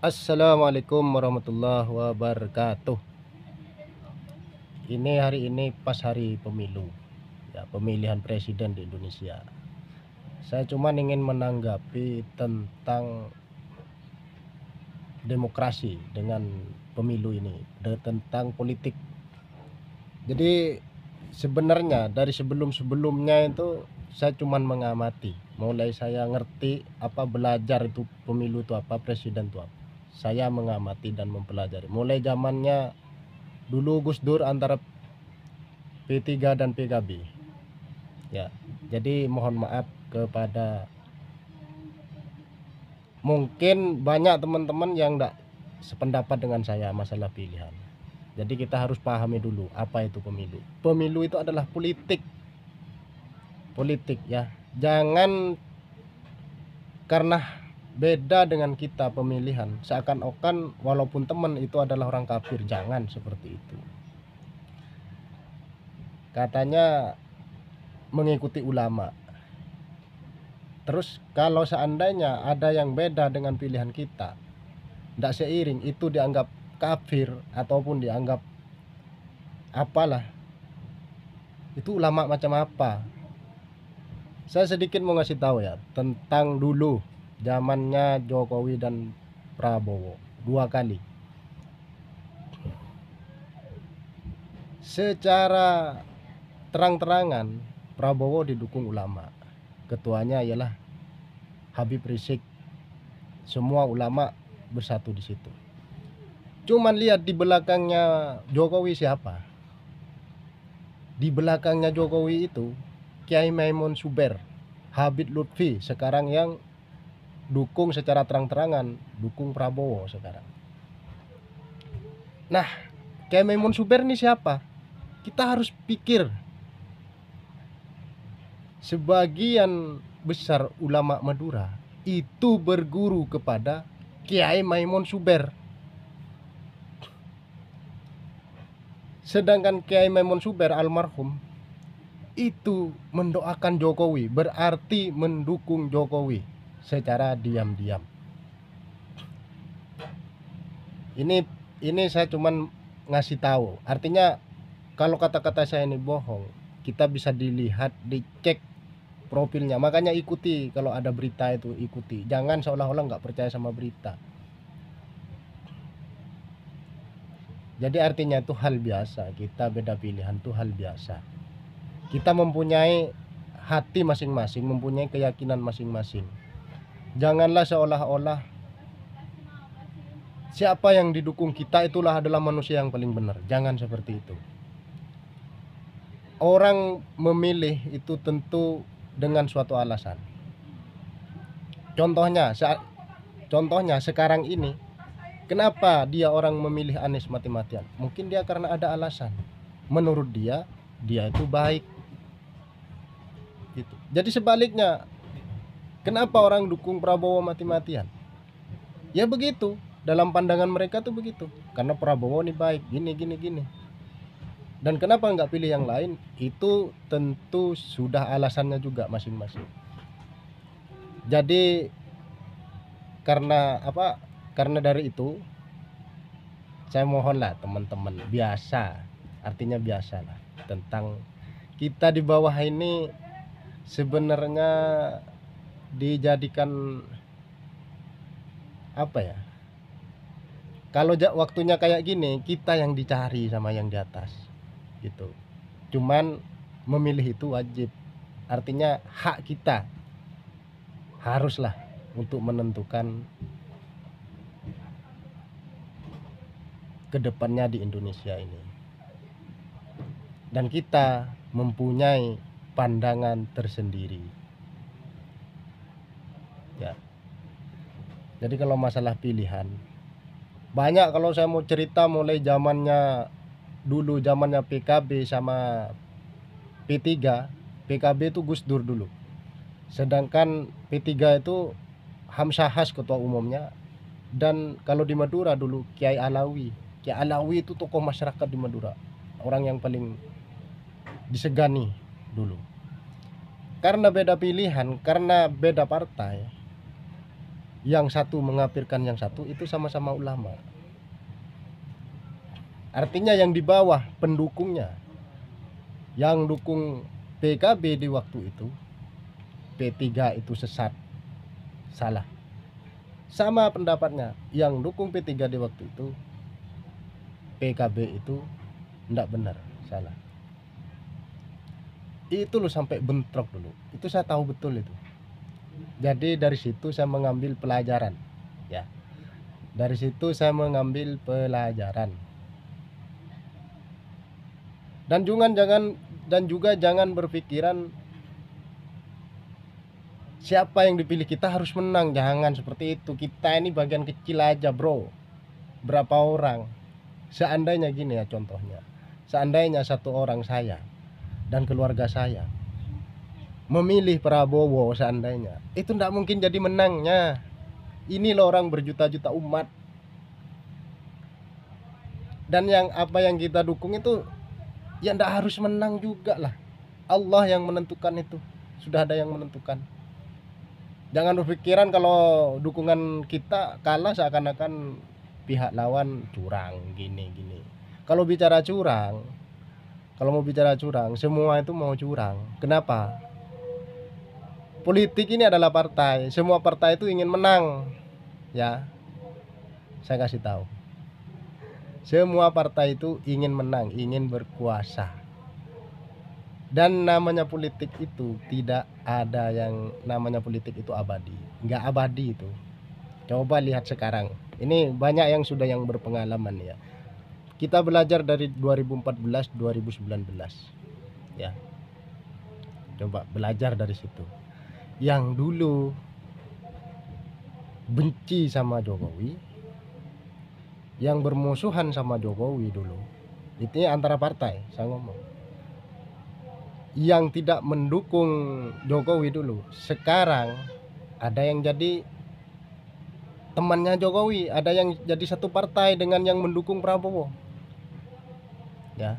Assalamualaikum warahmatullahi wabarakatuh. Ini hari ini pas hari pemilu, ya, pemilihan presiden di Indonesia. Saya cuma ingin menanggapi tentang demokrasi dengan pemilu ini, tentang politik. Jadi sebenarnya dari sebelum-sebelumnya itu saya cuma mengamati. Mulai saya ngerti apa, belajar itu pemilu itu apa, presiden itu apa. Saya mengamati dan mempelajari. Mulai zamannya dulu Gus Dur antara P3 dan PKB, ya. Jadi mohon maaf kepada, mungkin banyak teman-teman yang tidak sependapat dengan saya masalah pilihan. Jadi kita harus pahami dulu apa itu pemilu. Pemilu itu adalah politik, ya. Jangan karena beda dengan kita pemilihan seakan-akan walaupun teman itu adalah orang kafir. Jangan seperti itu. Katanya mengikuti ulama. Terus kalau seandainya ada yang beda dengan pilihan kita, tidak seiring, itu dianggap kafir ataupun dianggap apalah. Itu ulama macam apa? Saya sedikit mau ngasih tahu ya tentang dulu zamannya Jokowi dan Prabowo, dua kali. Secara terang-terangan Prabowo didukung ulama. Ketuanya ialah Habib Rizik. Semua ulama bersatu di situ. Cuman lihat di belakangnya Jokowi siapa? Di belakangnya Jokowi itu Kiai Maimun Suber, Habib Lutfi, sekarang yang dukung secara terang-terangan, dukung Prabowo sekarang. Nah, Kiai Maimun Suber ini siapa? Kita harus pikir. Sebagian besar ulama Madura itu berguru kepada Kiai Maimun Suber. Sedangkan Kiai Maimun Suber almarhum itu mendoakan Jokowi, berarti mendukung Jokowi secara diam-diam. Ini saya cuman ngasih tahu. Artinya kalau kata-kata saya ini bohong, kita bisa dilihat, dicek profilnya. Makanya ikuti, kalau ada berita itu ikuti. Jangan seolah-olah nggak percaya sama berita. Jadi artinya itu hal biasa. Kita beda pilihan itu hal biasa. Kita mempunyai hati masing-masing, mempunyai keyakinan masing-masing. Janganlah seolah-olah siapa yang didukung kita itulah adalah manusia yang paling benar. Jangan seperti itu. Orang memilih itu tentu dengan suatu alasan. Contohnya sekarang ini, kenapa dia orang memilih Anies mati-matian? Mungkin dia karena ada alasan. Menurut dia itu baik. Gitu. Jadi sebaliknya, kenapa orang dukung Prabowo mati-matian? Ya begitu, dalam pandangan mereka tuh begitu. Karena Prabowo ini baik, gini. Dan kenapa nggak pilih yang lain? Itu tentu sudah alasannya juga masing-masing. Jadi karena apa? Karena dari itu saya mohonlah teman-teman biasa, artinya biasalah, tentang kita di bawah ini sebenarnya dijadikan apa ya? Kalau waktunya kayak gini, kita yang dicari sama yang di atas. Gitu. Cuman memilih itu wajib. Artinya hak kita haruslah untuk menentukan kedepannya di Indonesia ini. Dan kita mempunyai pandangan tersendiri. Ya. Jadi kalau masalah pilihan, banyak kalau saya mau cerita mulai zamannya dulu, zamannya PKB sama P3. PKB itu Gus Dur dulu. Sedangkan P3 itu Hamzahas ketua umumnya. Dan kalau di Madura dulu Kiai Alawi. Kiai Alawi itu tokoh masyarakat di Madura. Orang yang paling disegani dulu. Karena beda pilihan, karena beda partai, yang satu mengkafirkan yang satu, itu sama-sama ulama. Artinya yang di bawah pendukungnya, yang dukung PKB di waktu itu, P3 itu sesat, salah. Sama pendapatnya, yang dukung P3 di waktu itu, PKB itu tidak benar, salah. Itu loh sampai bentrok dulu. Itu saya tahu betul itu. Jadi dari situ saya mengambil pelajaran, ya. Dari situ saya mengambil pelajaran. Dan juga jangan berpikiran siapa yang dipilih kita harus menang. Jangan seperti itu. Kita ini bagian kecil aja, bro. Berapa orang? Seandainya gini ya contohnya. Seandainya satu orang saya dan keluarga saya memilih Prabowo seandainya, itu tidak mungkin jadi menangnya. Ini loh orang berjuta-juta umat. Dan apa yang kita dukung itu ya tidak harus menang juga lah. Allah yang menentukan itu. Sudah ada yang menentukan. Jangan berpikiran kalau dukungan kita kalah seakan-akan pihak lawan curang gini. Kalau mau bicara curang, semua itu mau curang. Kenapa? Politik ini adalah partai. Semua partai itu ingin menang. Ya. Saya kasih tahu. Semua partai itu ingin menang, ingin berkuasa. Dan namanya politik itu tidak ada yang namanya politik itu abadi. Enggak abadi itu. Coba lihat sekarang. Ini banyak yang sudah yang berpengalaman ya. Kita belajar dari 2014, 2019. Ya. Coba belajar dari situ. Yang dulu benci sama Jokowi, yang bermusuhan sama Jokowi dulu, itu antara partai, saya ngomong. Yang tidak mendukung Jokowi dulu, sekarang ada yang jadi temannya Jokowi, ada yang jadi satu partai dengan yang mendukung Prabowo. Ya.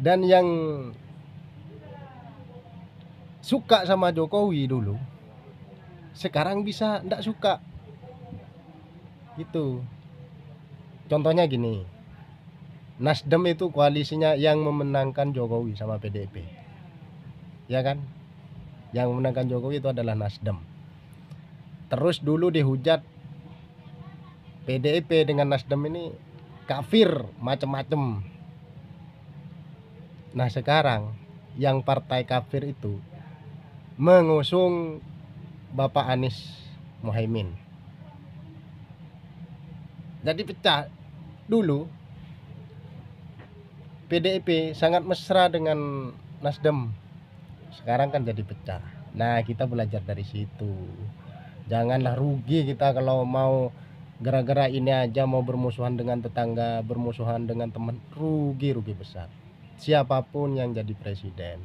Dan yang suka sama Jokowi dulu, sekarang bisa enggak suka. Gitu. Contohnya gini, Nasdem itu koalisinya yang memenangkan Jokowi sama PDIP, ya kan? Yang memenangkan Jokowi itu adalah Nasdem. Terus dulu dihujat PDIP dengan Nasdem ini kafir macem-macem. Nah sekarang yang partai kafir itu mengusung Bapak Anies Mohaimin. Jadi pecah. Dulu PDIP sangat mesra dengan Nasdem, sekarang kan jadi pecah. Nah kita belajar dari situ. Janganlah rugi kita kalau mau gara-gara ini aja mau bermusuhan dengan tetangga, bermusuhan dengan teman, rugi besar. Siapapun yang jadi presiden,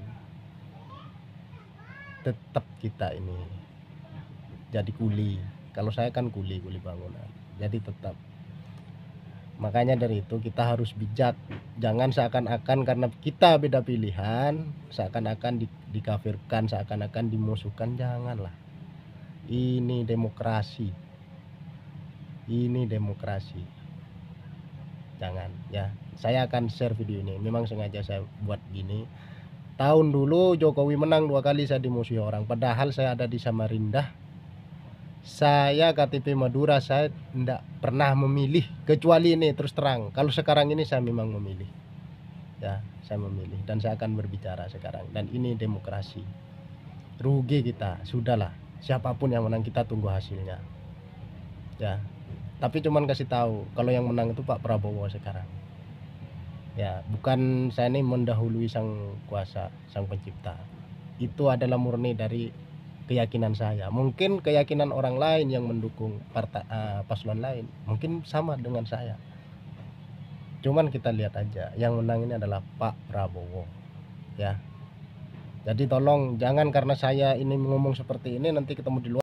tetap kita ini jadi kuli. Kalau saya kan kuli bangunan, jadi tetap. Makanya dari itu kita harus bijak. Jangan seakan-akan karena kita beda pilihan, seakan-akan dikafirkan, seakan-akan dimusuhkan. Janganlah. Ini demokrasi. Jangan ya. Saya akan share video ini. Memang sengaja saya buat gini. Tahun dulu Jokowi menang 2 kali, saya dimusuhi orang. Padahal saya ada di Samarinda. Saya KTP Madura, saya tidak pernah memilih kecuali ini, terus terang. Kalau sekarang ini saya memang memilih. Ya, saya memilih dan saya akan berbicara sekarang. Dan ini demokrasi. Rugi kita, sudahlah. Siapapun yang menang kita tunggu hasilnya. Ya. Tapi cuman kasih tahu kalau yang menang itu Pak Prabowo sekarang. Ya, bukan saya ini mendahului sang kuasa, sang pencipta. Itu adalah murni dari keyakinan saya. Mungkin keyakinan orang lain yang mendukung partai paslon lain mungkin sama dengan saya. Cuman kita lihat aja yang menang ini adalah Pak Prabowo. Ya. Jadi tolong jangan karena saya ini ngomong seperti ini nanti ketemu di luar